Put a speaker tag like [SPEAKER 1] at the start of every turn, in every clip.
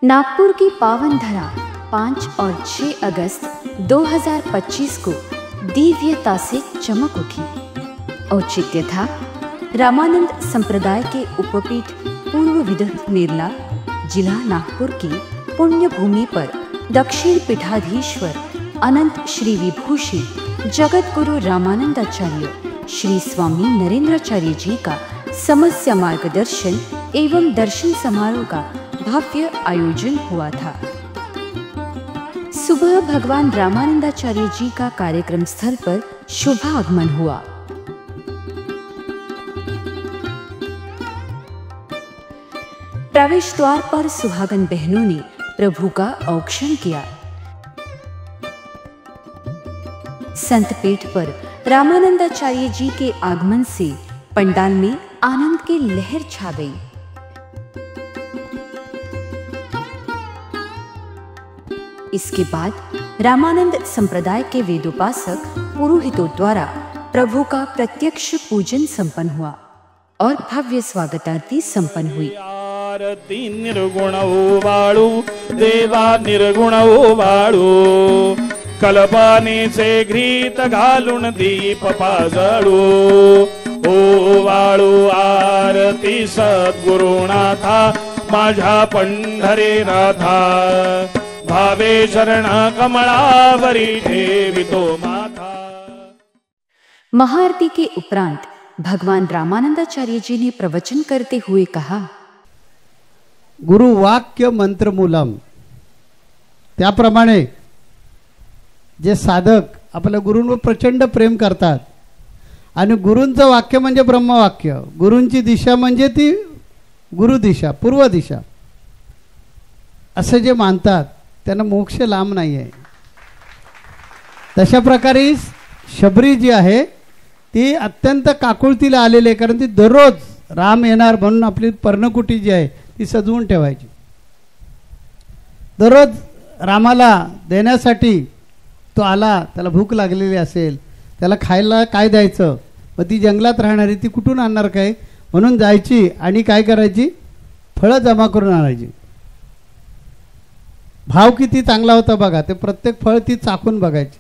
[SPEAKER 1] नागपुर की पावन धरा 5 और 6 अगस्त 2025 को दिव्यता से चमक उठी। औचित्य था रामानंद संप्रदाय के उपपीठ पूर्व विदर्भ नेरला जिला नागपुर की पुण्य भूमि पर दक्षिण पीठाधीश्वर अनंत श्री विभूषी जगत गुरु रामानंदाचार्य श्री स्वामी नरेंद्राचार्य जी का समस्या मार्गदर्शन एवं दर्शन समारोह का भव्य आयोजन हुआ था। सुबह भगवान रामानंदाचार्य जी का कार्यक्रम स्थल पर शुभागमन हुआ। प्रवेश द्वार पर सुहागन बहनों ने प्रभु का औक्षण किया। संत पीठ पर रामानंदाचार्य जी के आगमन से पंडाल में आनंद की लहर छा गई। इसके बाद रामानंद संप्रदाय के वेदोपासक पुरोहितों द्वारा प्रभु का प्रत्यक्ष पूजन संपन्न हुआ और भव्य स्वागतारती संपन्न हुई।
[SPEAKER 2] आरती निर्गुण ओ बाळू देवा निर्गुण ओ बाळू कल्पने से घृत घालून दीप पाजळू ओ बाळू आरती सद्गुरुनाथा माझ्या पंढरीनाथा भावे शरण कमळावरी ठेवितो माथा।
[SPEAKER 1] महाआरती के उपरांत भगवान रामानंदाचार्य जी ने प्रवचन करते हुए कहा,
[SPEAKER 3] गुरु वाक्य मंत्र मूलम। त्याप्रमाणे जे साधक आपल्या गुरूंवर प्रचंड प्रेम करतात आणि गुरूंचं वाक्य म्हणजे ब्रह्मवाक्य, गुरूंची दिशा म्हणजे ती गुरु दिशा, पूर्व दिशा असे जे मानतात त्यांना मोक्ष लांब नाही आहे। तशा प्रकारे शबरी जी आहे ती अत्यंत काकुळतीला आलेली आहे, कारण ती दररोज राम येणार म्हणून आपली पर्णकुटी जी आहे ती सजवून ठेवायची। दररोज रामाला देण्यासाठी तो आला, त्याला भूक लागलेली असेल, त्याला खायला काय द्यायचं, मग ती जंगलात राहणारी ती कुठून आणणार काय, म्हणून जायची आणि काय करायची, फळं जमा करून आणायची। भाव किती चांगला होता बघा, ते प्रत्येक फळ ती चाखून बघायची।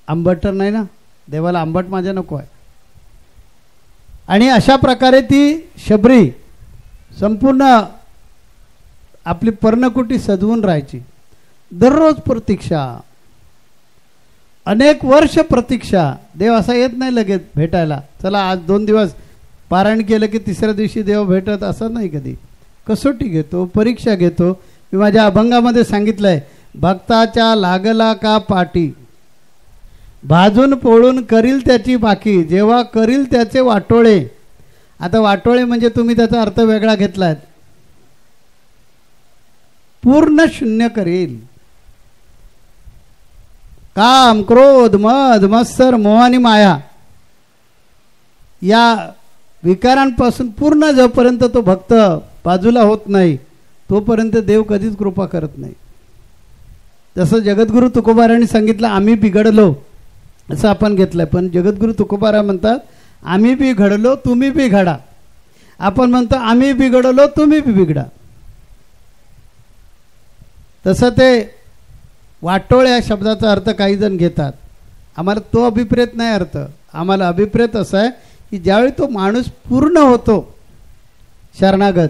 [SPEAKER 3] आंबट तर नाही ना, देवाला आंबट माझ्या नको आहे। आणि अशा प्रकारे ती शबरी संपूर्ण आपली पर्णकुटी सजवून राहायची। दररोज प्रतीक्षा, अनेक वर्ष प्रतीक्षा। देव असा येत नाही लगेच भेटायला, चला आज 2 दिवस पारायण केलं की तिसऱ्या दिवशी देव भेटत असं नाही, कधी कसोटी घेतो, परीक्षा घेतो। मी माझ्या अभंगामध्ये सांगितलंय, भक्ताच्या लागला का पाटी भाजून पोळून करील त्याची बाकी, जेव्हा करील त्याचे वाटोळे। आता वाटोळे म्हणजे तुम्ही त्याचा अर्थ वेगळा घेतलाय, पूर्ण शून्य करील। काम क्रोध मद मत्सर मोह आणि माया या विकारांपासून पूर्ण जोपर्यंत तो भक्त बाजूला होत नाही तोपर्यंत देव कधीच कृपा करत नाही। जसं जगद्गुरु तुकोबारायांनी सांगितलं, आम्ही बिघडलो असं आपण घेतलंय, पण जगद्गुरु तुकोबारा म्हणतात आम्ही बी घडलो तुम्ही बी घडा। आपण म्हणतो आम्ही बिघडलो तुम्ही बी बिघडा। तसं ते वाटोळ या शब्दाचा अर्थ काही जण घेतात, आम्हाला तो अभिप्रेत नाही अर्थ। आम्हाला अभिप्रेत असा आहे की ज्यावेळी तो माणूस पूर्ण होतो शरणागत,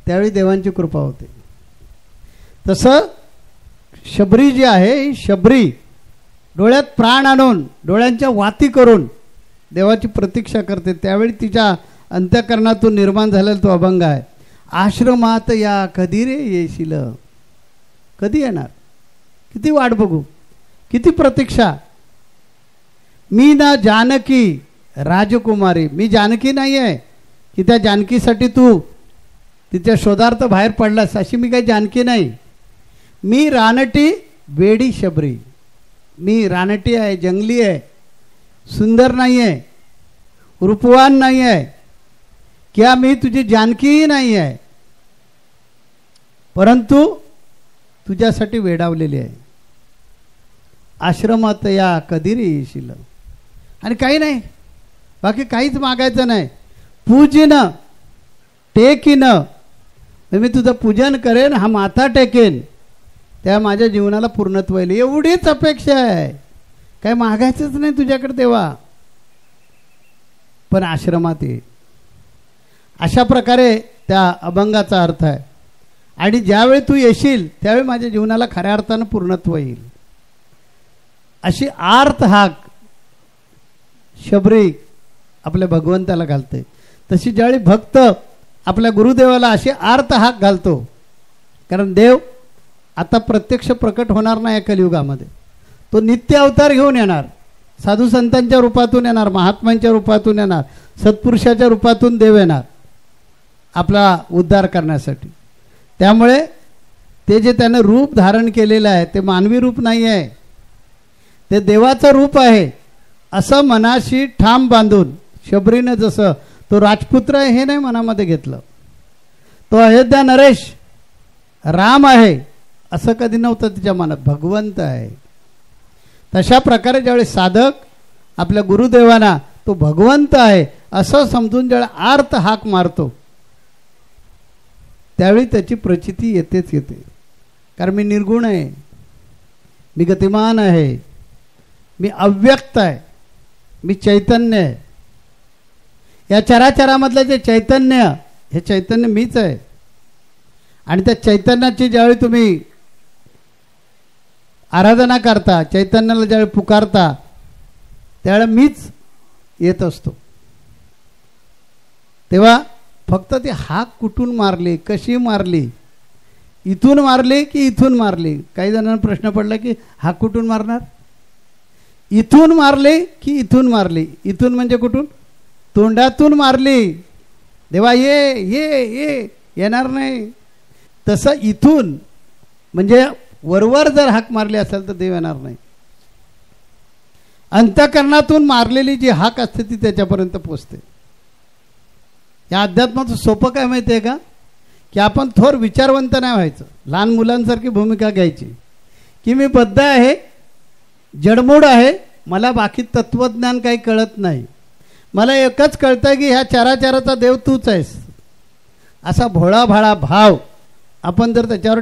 [SPEAKER 3] त्यावेळी देवांची कृपा होते। तसं शबरी जी आहे, ही शबरी डोळ्यात प्राण आणून डोळ्यांच्या वाती करून देवाची प्रतीक्षा करते। त्यावेळी तिच्या अंतःकरणातून निर्माण झालेला तो अभंग आहे, आश्रमात या कधी रे येशील, कधी येणार, किती वाट बघू, किती प्रतीक्षा। मी ना जानकी राजकुमारी, मी जानकी नाही आहे की त्या जानकीसाठी तू तिच्या शोधार्थ बाहेर पडलास, अशी मी काही जानकी नाही। मी रानटी वेडी शबरी, मी रानटी आहे, जंगली आहे, सुंदर नाही आहे, रूपवान नाही आहे, किंवा मी तुझी जानकीही नाही आहे, परंतु तुझ्यासाठी वेडावलेली आहे। आश्रमात या कधी रे येशील, आणि काही नाही, बाकी काहीच मागायचं नाही। पूजिन टेकिन मी तुझं पूजन करेन, हा माथा टेकेन, त्या माझ्या जीवनाला पूर्णत्व येईल, एवढीच अपेक्षा आहे. काय मागायचंच नाही तुझ्याकडे तेव्हा, पण आश्रमात ये. अशा प्रकारे त्या अभंगाचा अर्थ आहे. आणि ज्यावेळी तू येशील त्यावेळी माझ्या जीवनाला खऱ्या अर्थानं पूर्णत्व येईल, अशी आर्त हाक शबरी आपल्या भगवंताला घालते. तशी ज्यावेळी भक्त आपल्या गुरुदेवाला अशी आर्त हाक घालतो, कारण देव आता प्रत्यक्ष प्रकट होणार नाही या कलियुगामध्ये. तो नित्य अवतार घेऊन येणार, साधू संतांच्या रूपातून येणार, महात्म्यांच्या रूपातून येणार, सत्पुरुषाच्या रूपातून देव येणार आपला उद्धार करण्यासाठी. त्यामुळे ते जे त्यानं रूप धारण केलेलं आहे ते मानवी रूप नाही आहे, ते देवाचं रूप आहे. असं मनाशी ठाम बांधून शबरीनं जसं तो राजपुत्र आहे हे नाही मनामध्ये घेतलं, तो अयोध्या नरेश राम आहे असं कधी नव्हतं तिच्या मनात, भगवंत आहे. तशा प्रकारे ज्यावेळी साधक आपल्या गुरुदेवांना तो भगवंत आहे असं समजून ज्यावेळी आर्त हाक मारतो त्यावेळी त्याची प्रचिती येतेच येते. कारण मी निर्गुण आहे, मी गतिमान आहे, मी अव्यक्त आहे, मी चैतन्य आहे. या चराचरामधलं जे चैतन्य, हे चैतन्य मीच आहे. आणि त्या चैतन्याची ज्यावेळी तुम्ही आराधना करता, चैतन्याला ज्यावेळी पुकारता, त्यावेळी मीच येत असतो. तेव्हा फक्त ती हाक कुठून मारली, कशी मारली, इथून मारली की इथून मारली. काही जणांना प्रश्न पडला की हाक कुठून मारणार, इथून मारली की इथून मारली. इथून म्हणजे कुठून, तोंडातून मारली. देवा ये ये ये येणार नाही. तसं इथून म्हणजे वरवर जर हाक मारली असेल तर देव येणार नाही. अंतःकरणातून मारलेली जी हाक असते ती त्याच्यापर्यंत पोचते. या अध्यात्माचं सोपं काय माहिती आहे का, की आपण थोर विचारवंत नाही व्हायचं, लहान मुलांसारखी भूमिका घ्यायची की मी बद्ध आहे, जडमूड आहे, मला बाकी तत्वज्ञान काही कळत नाही, मला एकच कळतं की ह्या चराचराचा देव तूच आहेस. असा भोळा भाळा भाव आपण जर त्याच्यावर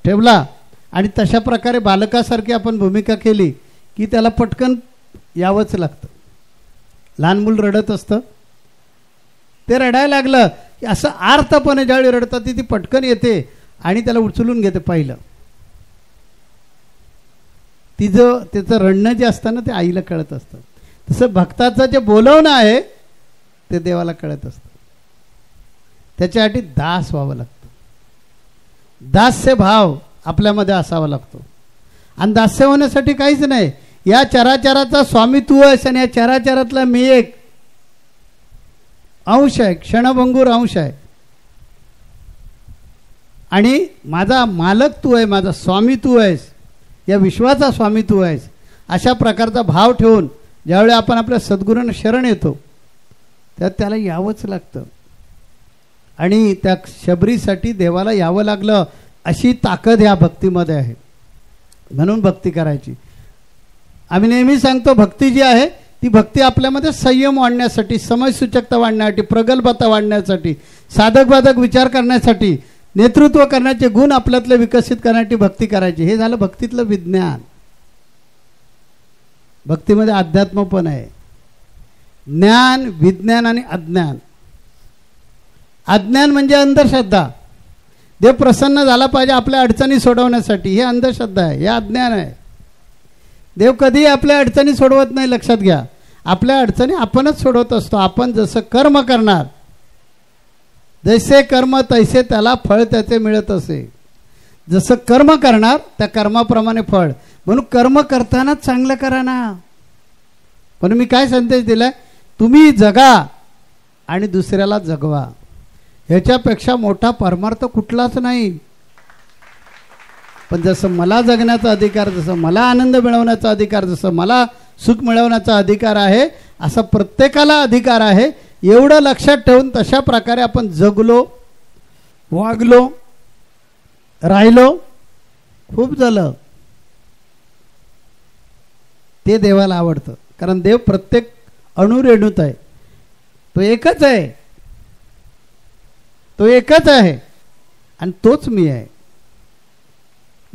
[SPEAKER 3] ठेवला आणि तशा प्रकारे बालकासारखी आपण भूमिका केली की त्याला पटकन यावंच लागतं. लहान मूल रडत असतं, ते रडायला लागलं की असं आर्तपणे ज्यावेळी रडतात ती पटकन येते आणि त्याला उचलून घेते. पाहिलं तिचं त्याचं रडणं जे असतं ना ते आईला कळत असतं. तसं भक्ताचं जे बोलवणं आहे ते देवाला कळत असतं. त्याच्यासाठी दास व्हावं लागतं, दास्य भाव आपल्यामध्ये असावा लागतो. आणि दास्य होण्यासाठी काहीच नाही, या चराचराचा स्वामी तू आहेस आणि या चराचरातला मी एक अंश आहे, क्षणभंगूर अंश आहे आणि माझा मालक तू आहे, माझा स्वामी तू आहेस, या विश्वाचा स्वामी तू आहेस. अशा प्रकारचा भाव ठेवून ज्यावेळी आपण आपल्या सद्गुरूंना शरण येतो त्यात त्याला यावंच लागतं. आणि त्या शबरीसाठी देवाला यावं लागलं अशी ताकद ह्या भक्तीमध्ये आहे. म्हणून भक्ती करायची. आम्ही नेहमी सांगतो भक्ती जी आहे ती भक्ती आपल्यामध्ये संयम वाढण्यासाठी, समयसूचकता वाढण्यासाठी, प्रगल्भता वाढण्यासाठी, साधक बाधक विचार करण्यासाठी, नेतृत्व करण्याचे गुण आपल्यातले विकसित करण्यासाठी भक्ती करायची. हे झालं भक्तीतलं विज्ञान. भक्तीमध्ये अध्यात्म पण आहे, ज्ञान, विज्ञान आणि अज्ञान. अज्ञान म्हणजे अंधश्रद्धा. देव प्रसन्न झाला पाहिजे आपल्या अडचणी सोडवण्यासाठी, हे अंधश्रद्धा आहे, हे अज्ञान आहे. देव कधीही आपल्या अडचणी सोडवत नाही, लक्षात घ्या. आपल्या अडचणी आपणच सोडवत असतो. आपण जसं कर्म करणार, जैसे कर्म तैसे त्याला फळ त्याचे मिळत असे. जसं कर्म करणार त्या कर्माप्रमाणे फळ. म्हणून कर्म करतानाच चांगलं करा ना. म्हणून मी काय संदेश दिलाय, तुम्ही जगा आणि दुसऱ्याला जगवा. ह्याच्यापेक्षा मोठा परमार्थ कुठलाच नाही. पण जसं मला जगण्याचा अधिकार, जसं मला आनंद मिळवण्याचा अधिकार, जसं मला सुख मिळवण्याचा अधिकार आहे, असा प्रत्येकाला अधिकार आहे. एवढं लक्षात ठेवून तशा प्रकारे आपण जगलो, वागलो, राहिलो, खूप झालं. ते देवाला आवडतं. कारण देव प्रत्येक अणुरेणूत आहे. तो एकच आहे, तो एकच आहे. आणि तोच मी आहे.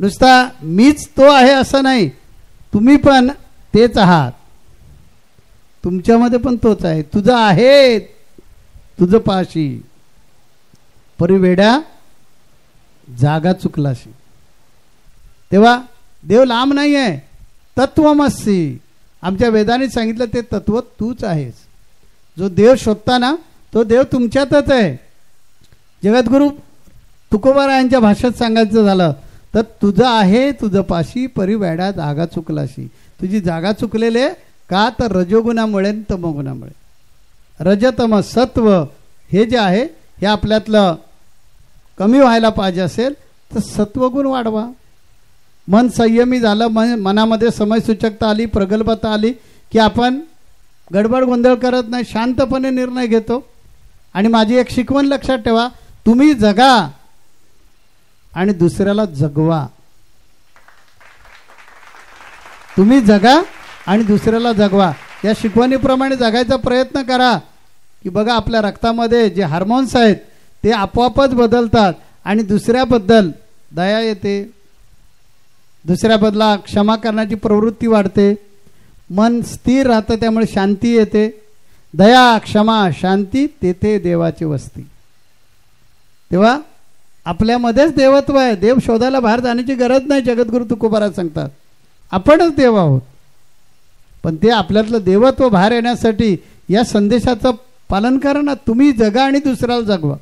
[SPEAKER 3] नुसता मीच तो आहे असं नाही, तुम्ही पण तेच आहात. तुमच्यामध्ये पण तोच आहे. तुझं आहे तुझं पाशी, परी वेड्या जागा चुकलाशी. तेव्हा देव लांब नाही आहे, तत्वमसी. आमच्या वेदाने सांगितलं ते तत्व तूच आहेस. जो देव शोधता ना तो देव तुमच्यातच आहे. जगद्गुरु तुकोबारायांच्या भाषेत सांगायचं झालं तर तुझं आहे तुझं पाशी, परी वेडा जागा चुकलाशी. तुझी जागा चुकलेले का तर रजोगुणामुळे तमोगुणामुळे. रजतम सत्व हे जे आहे हे आपल्यातलं कमी व्हायला पाहिजे असेल तर सत्वगुण वाढवा. मन संयमी झालं, मनामध्ये समयसूचकता आली, प्रगल्भता आली की आपण गडबड गोंधळ करत नाही, शांतपणे निर्णय घेतो. आणि माझी एक शिकवण लक्षात ठेवा, तुम्ही जगा आणि दुसऱ्याला जगवा. तुम्ही जगा आणि दुसऱ्याला जगवा. या शिकवणीप्रमाणे जगायचा प्रयत्न करा की बघा आपल्या रक्तामध्ये जे हार्मोन्स आहेत ते आपोआपच बदलतात आणि दुसऱ्याबद्दल दया येते, दुसऱ्याबद्दल क्षमा करण्याची प्रवृत्ती वाढते, मन स्थिर राहतं, त्यामुळे शांती येते. दया क्षमा शांती तेथे देवाची वस्ती. तेव्हा आपल्यामध्येच देवत्व आहे. देव शोधायला बाहेर जाण्याची गरज नाही. जगद्गुरु तुकोबाराज सांगतात आपणच देव आहोत. पण ते आपल्यातलं देवत्व बाहेर येण्यासाठी या संदेशाचं पालन करा ना. तुम्ही जगा आणि दुसऱ्याला जगवा.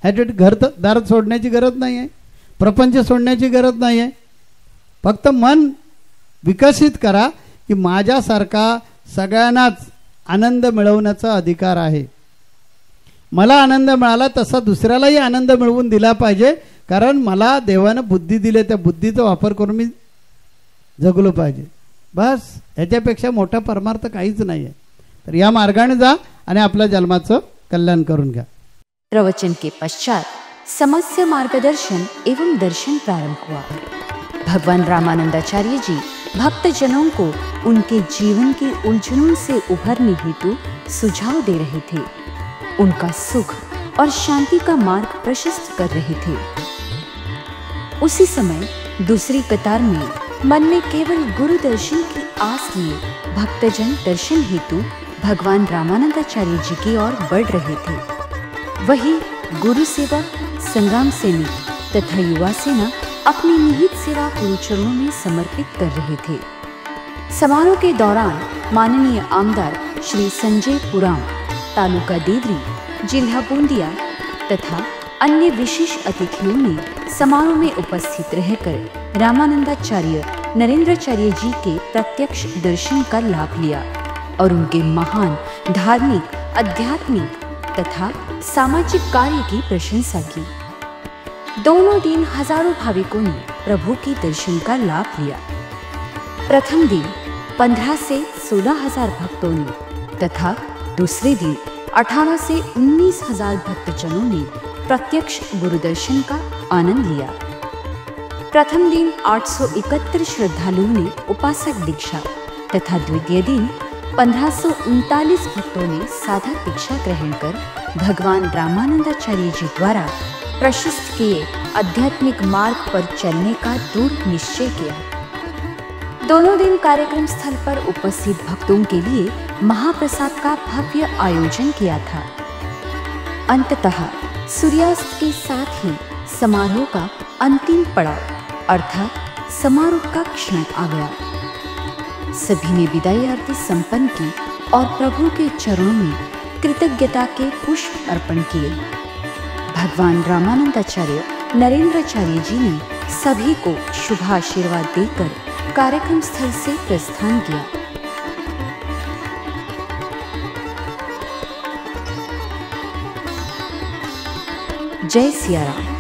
[SPEAKER 3] ह्यासाठी घर दार सोडण्याची गरज नाही आहे, प्रपंच सोडण्याची गरज नाही आहे. फक्त मन विकसित करा की माझ्यासारखा सगळ्यांनाच आनंद मिळवण्याचा अधिकार आहे. मला आनंद मिळाला तसा दुसऱ्यालाही आनंद मिळवून दिला पाहिजे, कारण मला देवानं बुद्धी दिली, त्या बुद्धीचा वापर करून मी जगलो पाहिजे. बस ह्याच्यापेक्षा मोठा परमार्थ काहीच नाही आहे. तर या मार्गाने जा आणि आपल्या जन्माचं कल्याण करून घ्या.
[SPEAKER 1] प्रवचन के पश्चात समस्य मार्गदर्शन एवं दर्शन प्रारंभ हुआ. भगवान रामानंदाचार्य जी भक्तजनों को उनके जीवन की उलझनों से उभरने हेतु सुझाव दे रहे थे, उनका सुख और शांति का मार्ग प्रशस्त कर रहे थे. उसी समय दूसरी कतार में मन में केवल गुरु दर्शन की आस लिए भक्तजन दर्शन हेतु भगवान रामानंदाचार्य जी की ओर बढ़ रहे थे. वही गुरु सेवा संग्राम सैनिक तथा युवा सेना अपनी निहित सेवा गुरुचरणों में समर्पित कर रहे थे. समारोह के दौरान माननीय आमदार श्री संजय पुराम, तालुका देवरी, जिला बूंदिया तथा अन्य विशेष अतिथियों ने समारोह में उपस्थित रहकर रामानंदाचार्य नरेंद्राचार्य जी के प्रत्यक्ष दर्शन का लाभ लिया और उनके महान धार्मिक, आध्यात्मिक तथा सामाजिक कार्य की प्रशंसा की. दोनों दिन हजारों भाविकों ने प्रभु के दर्शन का लाभ लिया. प्रथम दिन 15 से 16 हजार भक्तों ने तथा दूसरे दिन 18 से 19 हजार भक्तजनों ने प्रत्यक्ष गुरुदर्शन का आनंद लिया. प्रथम दिन 831 श्रद्धालुओं ने उपासक दीक्षा तथा द्वितीय दिन 1539 भक्तों ने साधक दीक्षा ग्रहण कर भगवान रामानंदाचार्य जी द्वारा प्रशस्त किए आध्यात्मिक मार्ग पर चलने का दृढ़ निश्चय किया. दोनों दिन कार्यक्रम स्थल पर उपस्थित भक्तों के लिए महाप्रसाद का भव्य आयोजन किया था. अंततः सूर्यास्त के साथ ही समारोह का अंतिम पड़ाव अर्थात समारोह का क्षण आ गया. सभी ने विदाई आरती संपन्न की और प्रभु के चरणों में कृतज्ञता के पुष्प अर्पण किए. भगवान रामानंदाचार्य नरेंद्राचार्य जी ने सभी को शुभाशीर्वाद देकर कार्यक्रम स्थल से प्रस्थान किया. जय सिया राम.